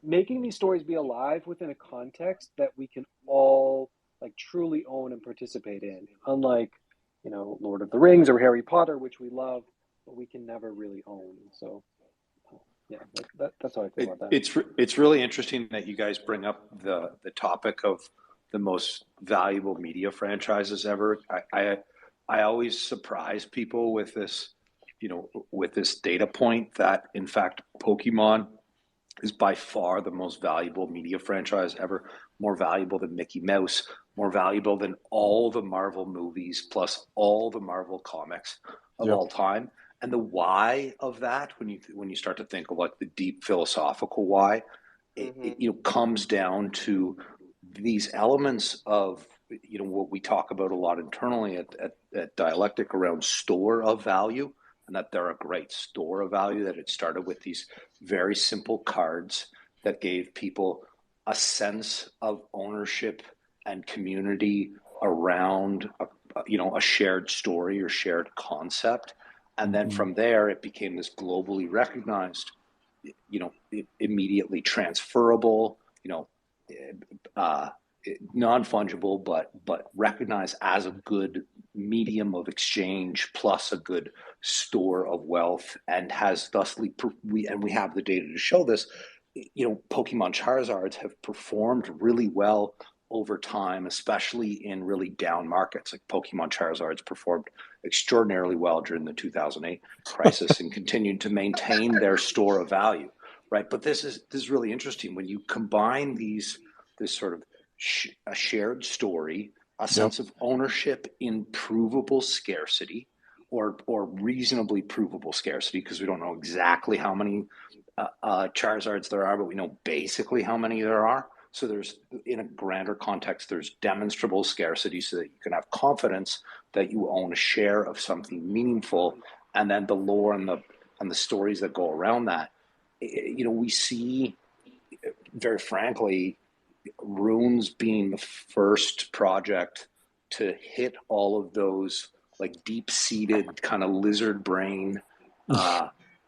making these stories be alive within a context that we can all like truly own and participate in, unlike, you know, Lord of the Rings or Harry Potter, which we love but we can never really own. So yeah, that's how I feel about that. It's really interesting that you guys bring up the topic of the most valuable media franchises ever. I always surprise people with this, you know, with this data point that in fact Pokemon is by far the most valuable media franchise ever, more valuable than Mickey Mouse, more valuable than all the Marvel movies plus all the Marvel comics of all time. And the why of that, when you start to think of like the deep philosophical why, it you know, comes down to these elements of, you know, what we talk about a lot internally at Dialectic around store of value, and that they're a great store of value, that it started with these very simple cards that gave people a sense of ownership and community around you know, a shared story or shared concept. And then from there, it became this globally recognized, you know, immediately transferable, you know, non-fungible, but recognized as a good medium of exchange plus a good store of wealth, and has thusly we have the data to show this. You know, Pokemon Charizards have performed really well over time, especially in really down markets. Like Pokemon Charizards performed extraordinarily well during the 2008 crisis and continued to maintain their store of value, right? But this is really interesting when you combine this sort of a shared story, a sense of ownership in provable scarcity, or reasonably provable scarcity, because we don't know exactly how many Charizards there are, but we know basically how many there are. So there's, in a grander context, there's demonstrable scarcity so that you can have confidence that you own a share of something meaningful, and then the lore and the stories that go around that. You know, we see, very frankly, Runes being the first project to hit all of those like deep-seated kind of lizard brain,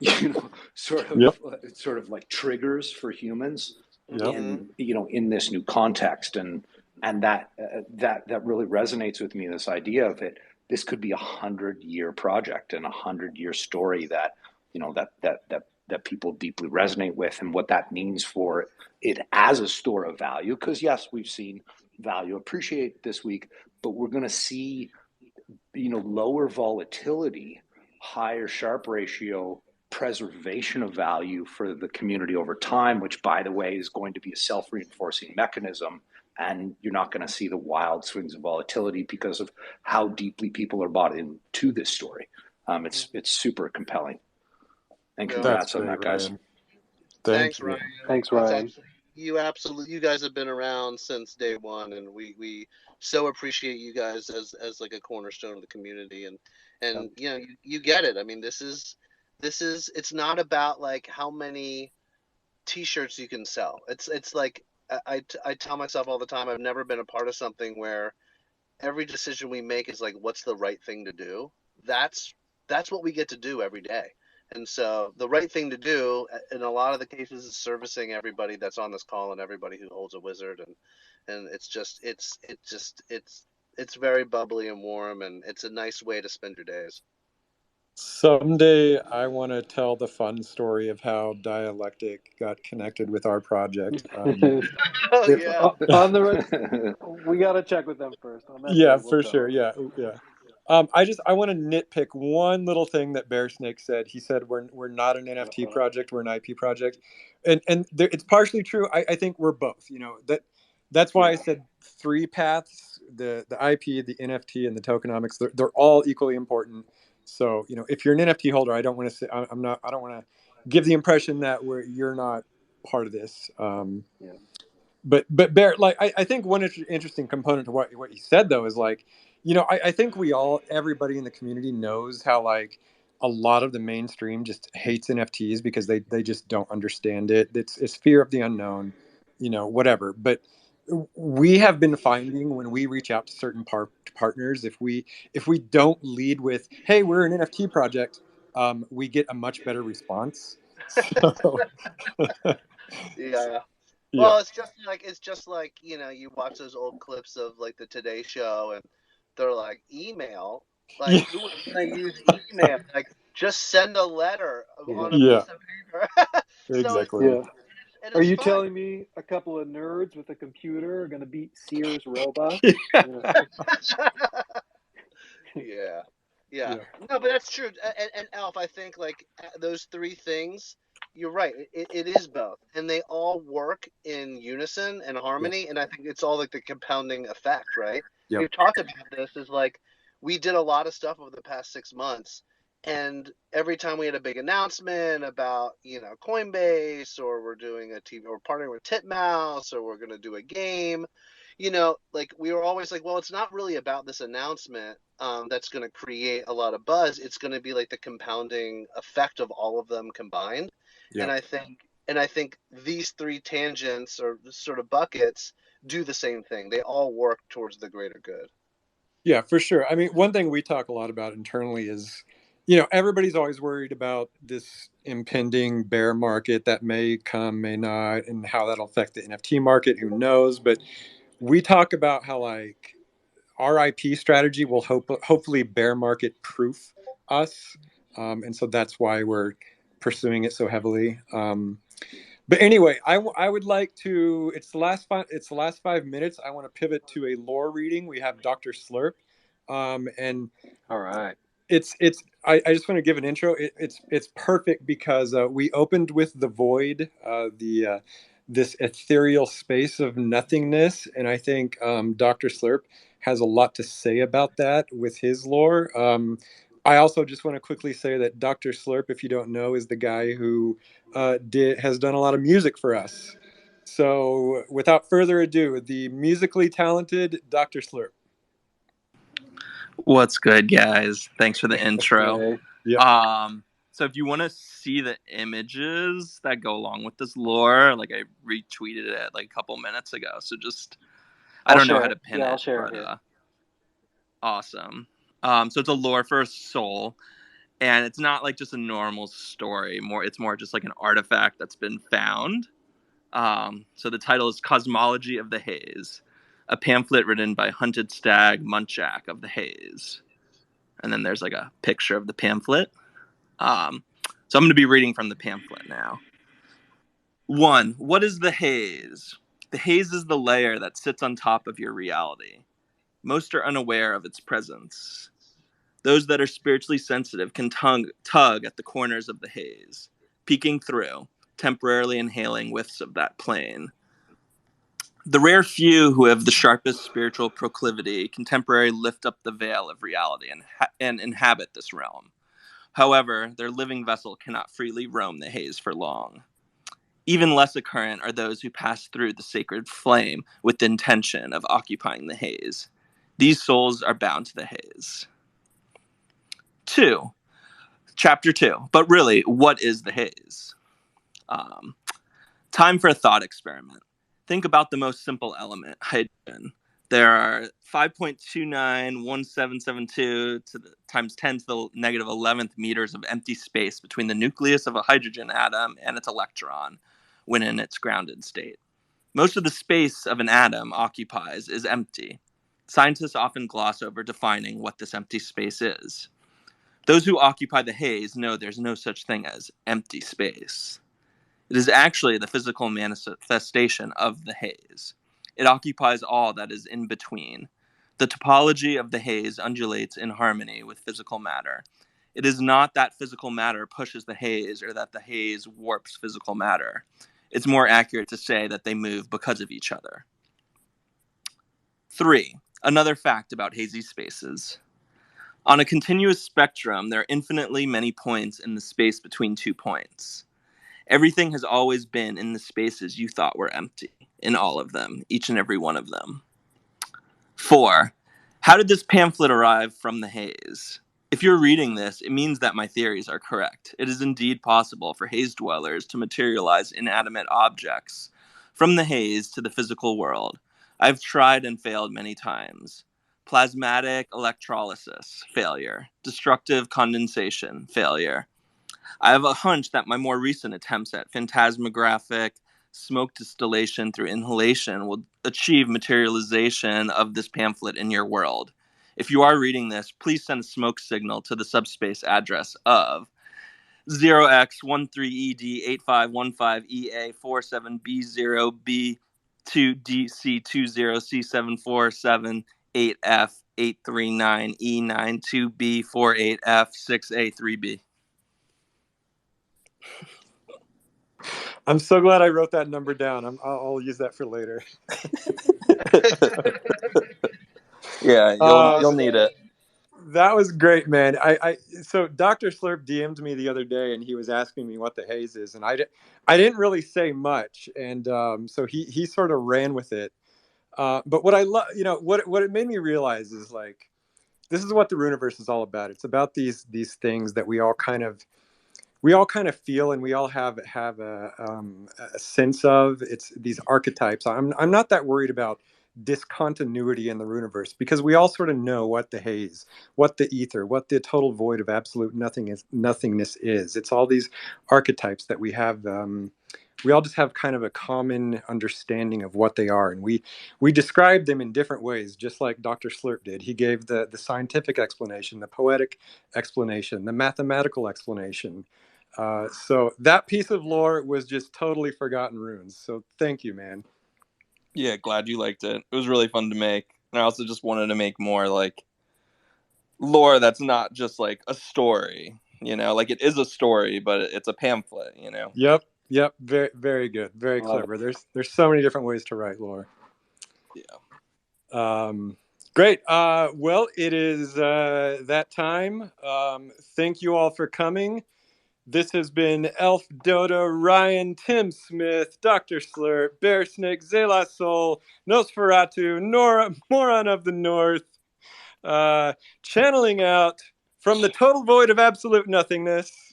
you know, sort of like triggers for humans in, you know, in this new context, and that really resonates with me. This idea of it, this could be 100-year project and 100-year story that, you know, that people deeply resonate with, and what that means for it as a store of value. Because yes, we've seen value appreciate this week, but we're going to see, you know, lower volatility, higher Sharpe ratio preservation of value for the community over time, which, by the way, is going to be a self-reinforcing mechanism. And you're not going to see the wild swings of volatility because of how deeply people are bought into this story. It's super compelling. And congrats on that, guys. Thanks, Ryan. Thanks, Ryan. You guys have been around since day one, and we so appreciate you guys as like a cornerstone of the community, and you know, you get it. I mean, this is it's not about like how many t-shirts you can sell. It's like I tell myself all the time, I've never been a part of something where every decision we make is like, what's the right thing to do? That's what we get to do every day. And so the right thing to do in a lot of the cases is servicing everybody that's on this call and everybody who holds a wizard, and it's very bubbly and warm, and it's a nice way to spend your days. Someday I want to tell the fun story of how Dialectic got connected with our project. On the we got to check with them first. On that yeah, day, for sure. Yeah. I want to nitpick one little thing that Bear Snake said. He said we're not an NFT project, we're an IP project, and it's partially true. I think we're both. You know, that's why I said three paths: the IP, the NFT, and the tokenomics. They're all equally important. So, you know, if you're an NFT holder, I don't want to say I don't want to give the impression that you're not part of this. But Bear, like I think one interesting component to what you said though is like, I think everybody in the community knows how like a lot of the mainstream just hates NFTs because they just don't understand it. It's fear of the unknown, whatever. But we have been finding when we reach out to certain partners, if we don't lead with, "Hey, we're an NFT project," we get a much better response. So, Yeah. yeah. Well, it's just like you watch those old clips of like the Today Show, and they're like email. Like, Yeah. who is gonna use email? Like, just send a letter on a Yeah, piece of paper. So exactly. Yeah. Are it's you fine. telling me a couple of nerds with a computer are going to beat Sears robots? Yeah. Yeah. Yeah. No, but that's true. And Alf, I think like those three things, you're right. It is both, and they all work in unison and Yeah. harmony. And I think it's all like the compounding effect, right? Yep. We've talked about this. Is like we did a lot of stuff over the past 6 months, and every time we had a big announcement about Coinbase, or we're doing a TV, or partnering with Titmouse, or we're going to do a game. Like we were always like, well, it's not really about this announcement that's going to create a lot of buzz. It's going to be like the compounding effect of all of them combined. Yeah. And I think these three tangents or sort of buckets do the same thing. They all work towards the greater good. Yeah, for sure. I mean, one thing we talk a lot about internally is, everybody's always worried about this impending bear market that may come, may not, and how that'll affect the NFT market. Who knows? But we talk about how like our IP strategy will hopefully bear market proof us, and so that's why we're pursuing it so heavily. But anyway, I would like to. It's the last 5 minutes. I want to pivot to a lore reading. We have Dr. Slurp, and All right. I just want to give an intro. It's perfect because we opened with the void, the this ethereal space of nothingness, and I think Dr. Slurp has a lot to say about that with his lore. I also just want to quickly say that Dr. Slurp, if you don't know, is the guy who has done a lot of music for us. So, without further ado, the musically talented Dr. Slurp. What's good, guys? Thanks for the intro. Hey. Yeah. So if you want to see the images that go along with this lore, like I retweeted it like a couple minutes ago. So I don't know how to pin it. I'll share but, it. awesome. So it's a lore for a soul, and it's not like just a normal story. It's more just like an artifact that's been found. So the title is Cosmology of the Haze, a pamphlet written by Hunted Stag Munchak of the Haze. And then there's like a picture of the pamphlet. So I'm going to be reading from the pamphlet now. 1. What is the haze? The haze is the layer that sits on top of your reality. Most are unaware of its presence. Those that are spiritually sensitive can tug at the corners of the haze, peeking through, temporarily inhaling whiffs of that plane. The rare few who have the sharpest spiritual proclivity can temporarily lift up the veil of reality and inhabit this realm. However, their living vessel cannot freely roam the haze for long. Even less occurrent are those who pass through the sacred flame with the intention of occupying the haze. These souls are bound to the haze. 2. Chapter 2. But really, what is the haze? Time for a thought experiment. Think about the most simple element, hydrogen. There are 5.291772 times 10 to the negative 11th meters of empty space between the nucleus of a hydrogen atom and its electron when in its grounded state. Most of the space of an atom occupies is empty. Scientists often gloss over defining what this empty space is. Those who occupy the haze know there's no such thing as empty space. It is actually the physical manifestation of the haze. It occupies all that is in between. The topology of the haze undulates in harmony with physical matter. It is not that physical matter pushes the haze or that the haze warps physical matter. It's more accurate to say that they move because of each other. 3. Another fact about hazy spaces. On a continuous spectrum, there are infinitely many points in the space between 2 points. Everything has always been in the spaces you thought were empty. in all of them, each and every one of them. 4. How did this pamphlet arrive from the haze? If you're reading this, it means that my theories are correct. It is indeed possible for haze dwellers to materialize inanimate objects from the haze to the physical world. I've tried and failed many times. Plasmatic electrolysis, failure. Destructive condensation, failure. I have a hunch that my more recent attempts at phantasmographic smoke distillation through inhalation will achieve materialization of this pamphlet in your world. If you are reading this, please send a smoke signal to the subspace address of 0x13ED8515EA470B0B2DC20C7478F839E92B48F6A3B. I'm so glad I wrote that number down. I'll use that for later. Yeah, you'll need it. That was great, man. So Dr. Slurp DM'd me the other day, and he was asking me what the haze is, and I didn't really say much, and so he sort of ran with it. But what I love, what it made me realize is, like, this is what the Runiverse is all about. It's about these things that we all kind of feel, and we all have a sense of. It's these archetypes. I'm not that worried about discontinuity in the Runiverse, because we all sort of know what the haze, what the ether, what the total void of absolute nothingness is. It's all these archetypes that we have. We all just have kind of a common understanding of what they are, and we describe them in different ways, just like Dr. Slurp did. He gave the scientific explanation, the poetic explanation, the mathematical explanation. So that piece of lore was just totally forgotten runes. So thank you, man. Yeah, glad you liked it. It was really fun to make. And I also just wanted to make more, like, lore that's not just like a story, like it is a story, but it's a pamphlet, Yep. Very, very good. Very clever. There's so many different ways to write lore. Yeah. Great. Well, it is that time. Thank you all for coming. This has been Elf, Dotta, Ryan, Tim Smith, Dr. Slurp, Bear Snake, Zela Soul, Nosferatu, Nora, Moron of the North, channeling out from the total void of absolute nothingness,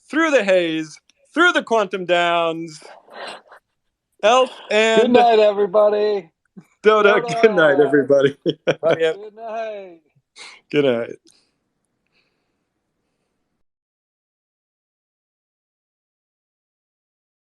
through the haze, through the quantum downs. Elf and... Good night, everybody. Dotta. Good night, everybody. Good night. Good night.